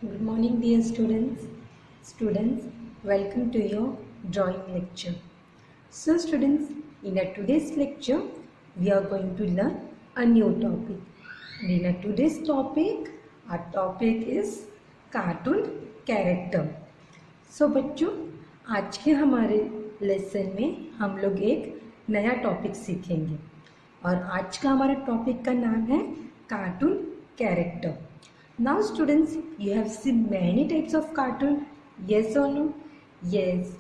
Good morning, dear students. Students, welcome to your drawing lecture. So, students, in our today's lecture, we are going to learn a new topic. And in our today's topic, our topic is cartoon character. So, बच्चों, आज के हमारे lesson में हम लोग एक नया topic सीखेंगे और आज का हमारा टॉपिक का नाम है cartoon character. Now students, you have seen many types of cartoon, yes or no? Yes,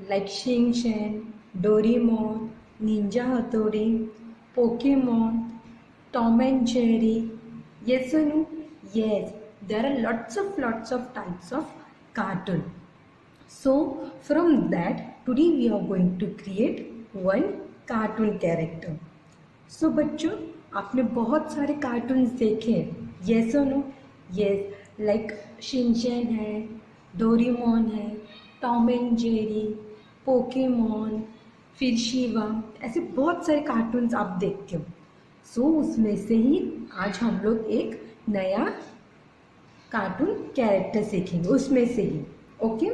like Shin Chan, Doraemon, Ninja Hattori, Pokemon, Tom and Jerry. Yes or no? Yes, there are lots of types of cartoon. So from that, today we are going to create one cartoon character. So बच्चों, आपने बहुत सारे cartoons देखे हैं, yes or no? Yes, like Shinchan है, Doraemon है, Tom and Jerry, Pokemon, फिर शिवा, ऐसे बहुत सारे कार्टून्स आप देखते हो. सो उसमें से ही आज हम लोग एक नया कार्टून कैरेक्टर सीखेंगे उसमें से ही. Okay,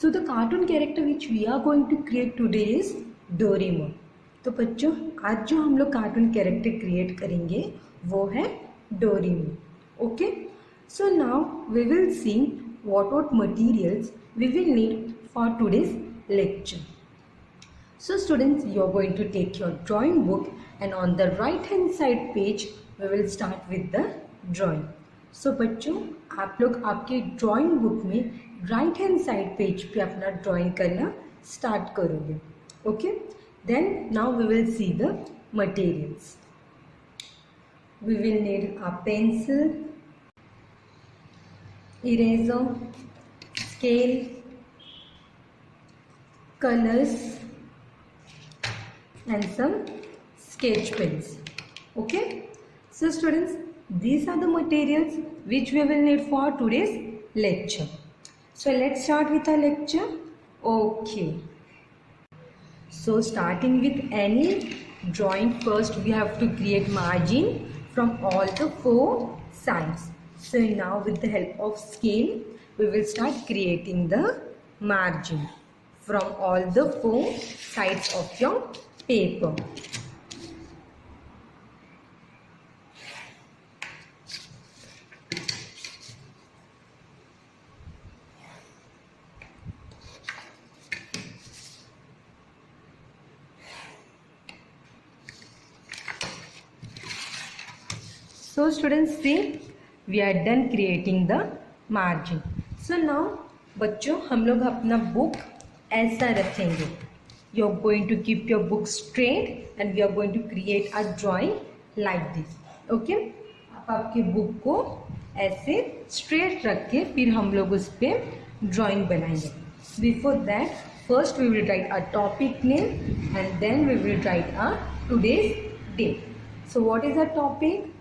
so the cartoon character which we are going to create today is Doraemon. तो बच्चों, आज जो हम लोग कार्टून कैरेक्टर क्रिएट करेंगे वो है Doraemon. Okay, so now we will see what materials we will need for today's lecture. So students, you are going to take your drawing book and on the right hand side page we will start with the drawing. So बच्चों, आप लोग आपके drawing book में right hand side page पे अपना drawing करना start करोगे. Okay, then now we will see the materials. We will need a pencil, eraser, scale, colors and some sketch pens. Okay, so students, these are the materials which we will need for today's lecture. So let's start with our lecture. Okay, so starting with any drawing, first we have to create margin from all the four sides. So now with the help of scale we will start creating the margin from all the four sides of your paper. So students, see, we are done creating the margin. So now बच्चों, हम लोग अपना book ऐसा रखेंगे. You are going to keep your book straight and we are going to create a drawing like this. Okay, आप आपके book को ऐसे स्ट्रेट रख के फिर हम लोग उस पर ड्राइंग बनाएंगे. Before that, first we will write a topic name and then we will write a today's date. So what is our topic?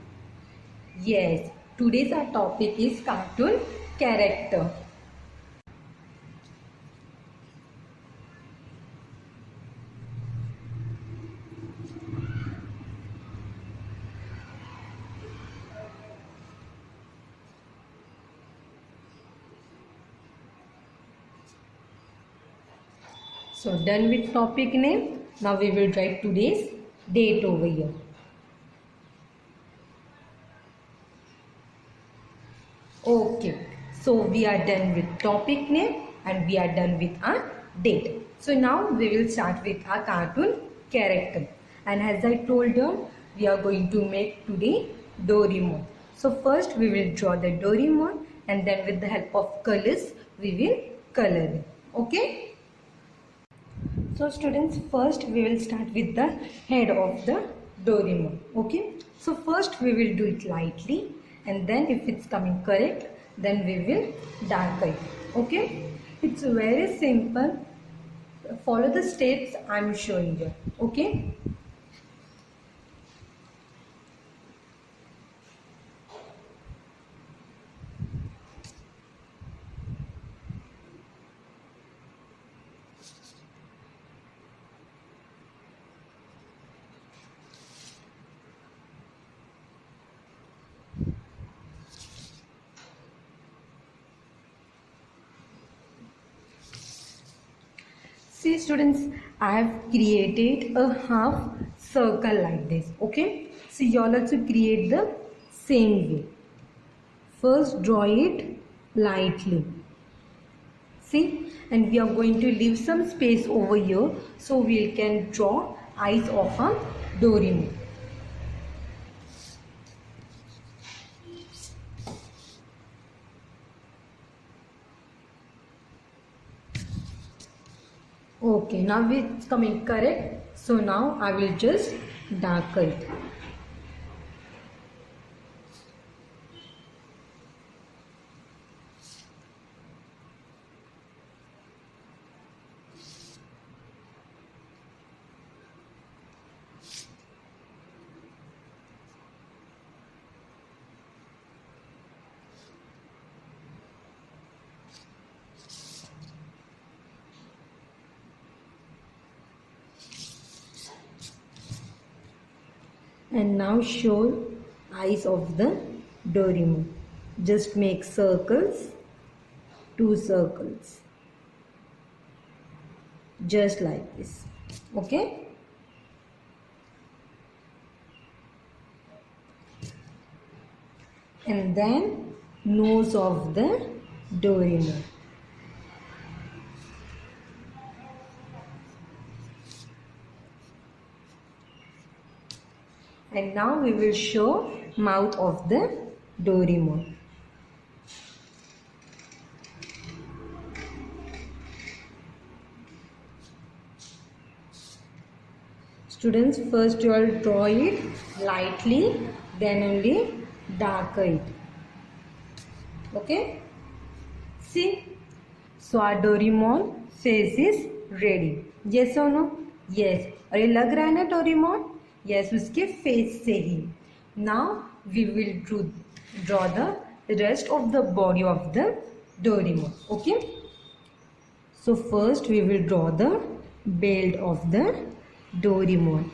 Yes, today's our topic is cartoon character. So done with topic name. Now we will write today's date over here. Okay, so we are done with topic name and we are done with our date. So now we will start with our cartoon character. And as I told you, we are going to make today Doraemon. So first we will draw the Doraemon and then with the help of colors we will color it. Okay. So students, first we will start with the head of the Doraemon. Okay. So first we will do it lightly. And then if it's coming correct, then we will darken it. Okay, it's very simple. Follow the steps I'm showing you. Okay. See students, I have created a half circle like this. Okay. So you all also create the same way. First draw it lightly. See, and we are going to leave some space over here so we can draw eyes of a Doraemon. Okay, now it's coming correct. So now I will just darken it. And now show eyes of the Doraemon. Just make circles, 2 circles, just like this. Okay. And then nose of the Doraemon. And now we will show mouth of the Doraemon. Students, first you all draw it lightly, then only darken it. Okay? See? So our Doraemon face is ready. Yes or no? Yes. और ये लग रहा है ना Doraemon? Yes, उसके face से ही. Now we will draw the rest of the body of the Doraemon. Okay? So first we will draw the belt of the Doraemon.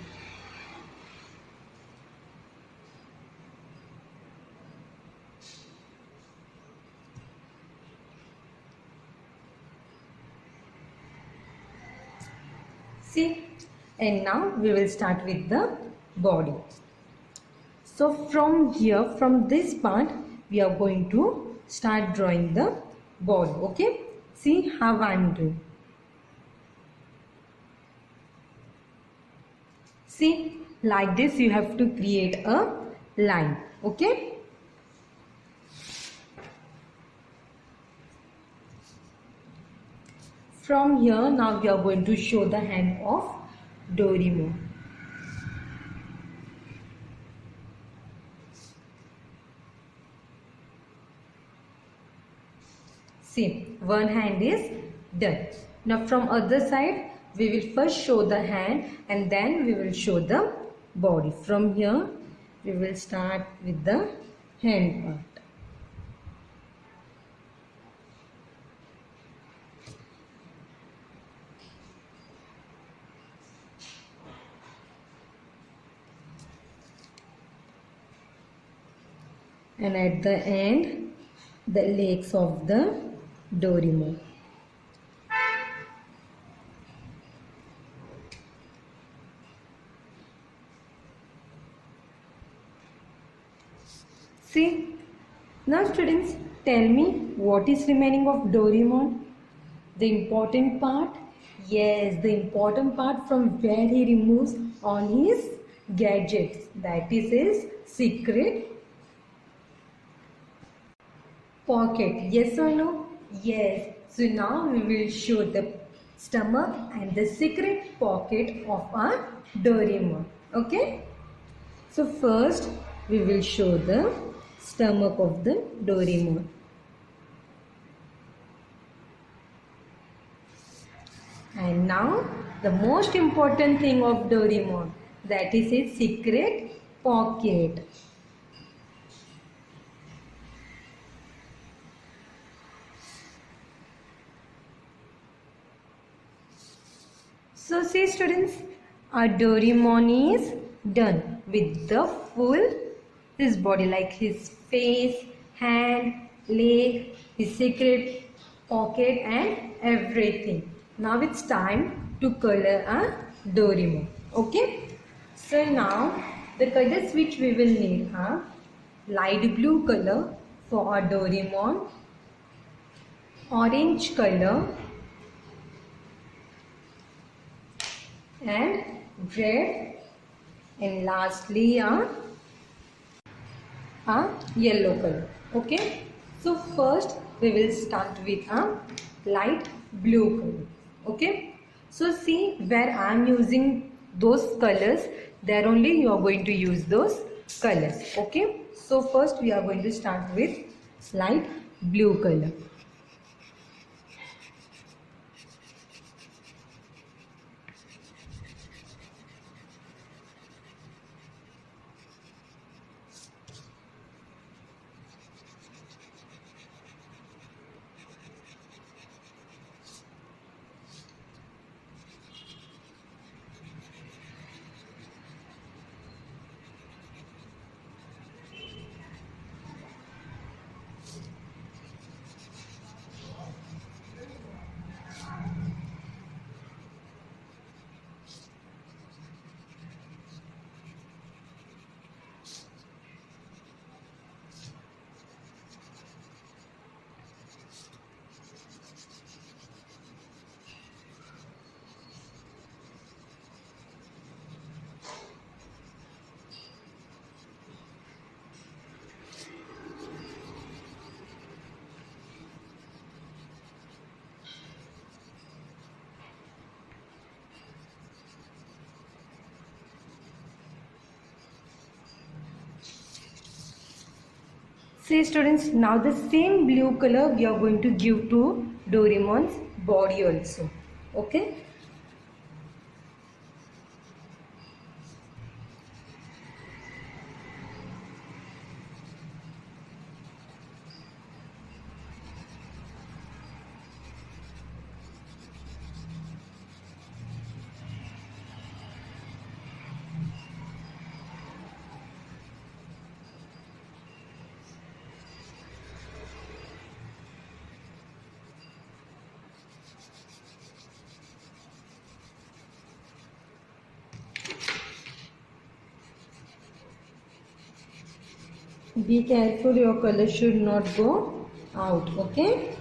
See, and now we will start with the body. So from here, from this part, we are going to start drawing the body. Okay? See how I am doing. See, like this you have to create a line. Okay? From here, now we are going to show the hand of Doraemon. See, one hand is done. Now from other side, we will first show the hand and then we will show the body. From here, we will start with the hand part. And at the end, the legs of the Doraemon. See, now students, tell me what is remaining of Doraemon? The important part? Yes, the important part from where he removes all his gadgets. That is his secret pocket. Yes or no? Yes. So now we will show the stomach and the secret pocket of our Doraemon. Okay? So first we will show the stomach of the Doraemon. And now the most important thing of Doraemon, that is his secret pocket. So see students, our Doraemon is done with the full his body, like his face, hand, leg, his secret pocket and everything. Now it's time to color a Doraemon. Okay. So now the colors which we will need are light blue color for a Doraemon, orange color and red, and lastly a yellow color. Okay. So first we will start with a light blue color. Okay. So see where I am using those colors, there only you are going to use those colors. Okay. So first we are going to start with light blue color. See students, now the same blue color we are going to give to Doraemon's body also. Okay. Be careful, your color should not go out. Okay.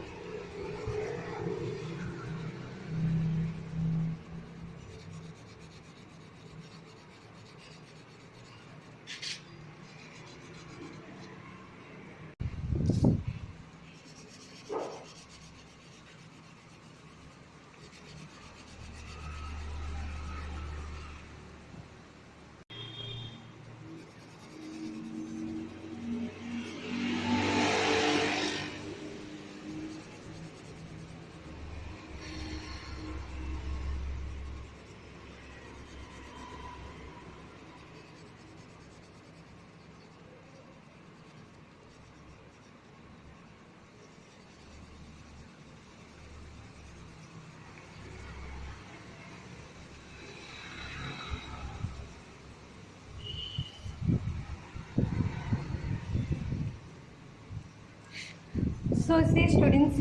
So see students,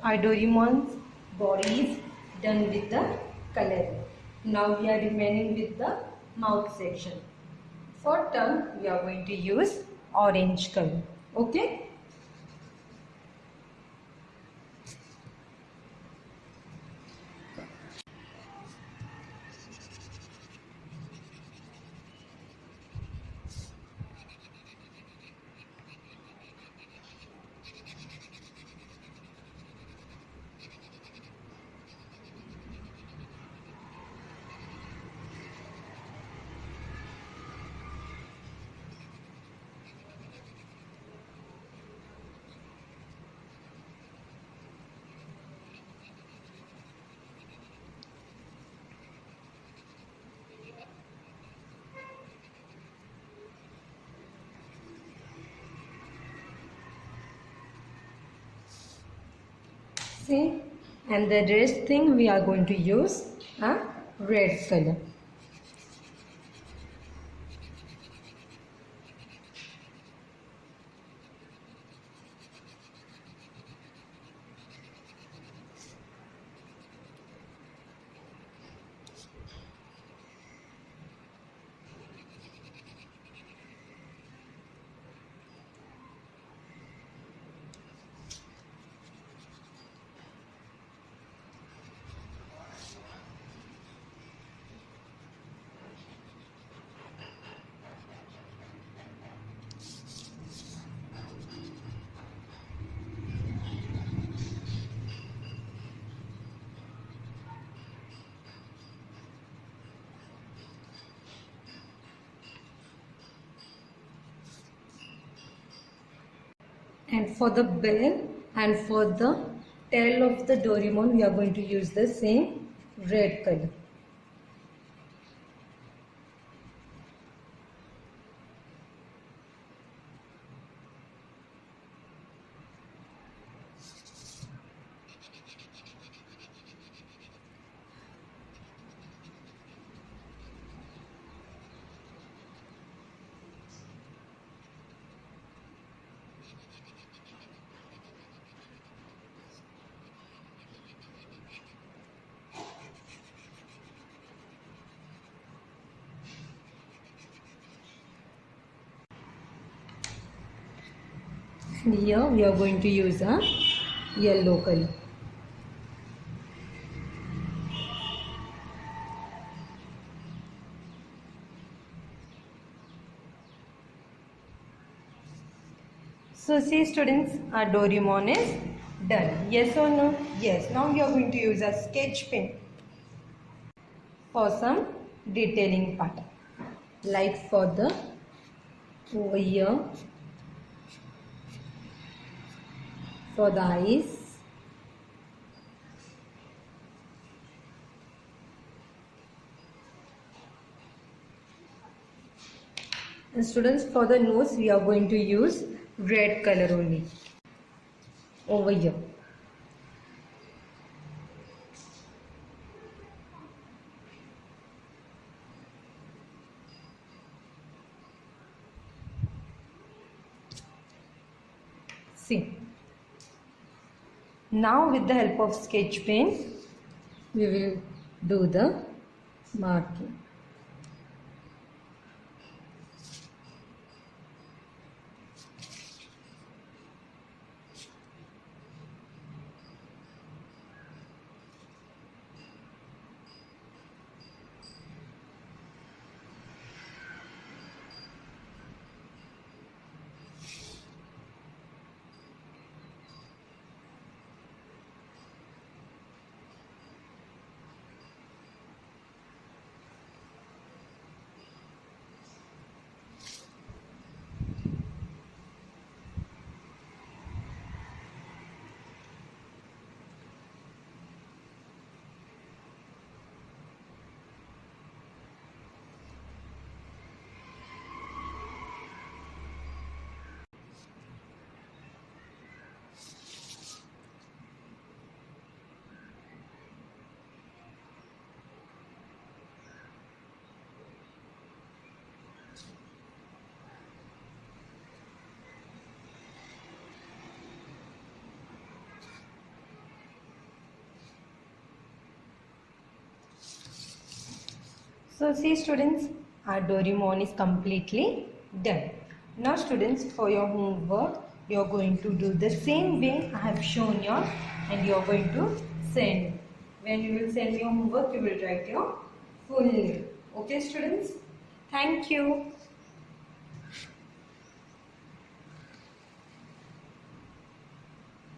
our Doraemon's body is done with the color. Now we are remaining with the mouth section. For tongue, we are going to use orange color. Okay. See, and the rest thing we are going to use a red color. And for the bell and for the tail of the Doraemon, we are going to use the same red color. And here we are going to use a yellow color. So see students, our Doraemon is done. Yes or no? Yes. Now we are going to use a sketch pen for some detailing pattern. Like for the over here, for the eyes, and students, for the nose we are going to use red color only over here. See, now with the help of sketch pen we will do the marking. So see students, our Doraemon is completely done. Now students, for your homework, you are going to do the same way I have shown you, and you are going to send. When you will send your homework, you will write your full name. Okay students? Thank you.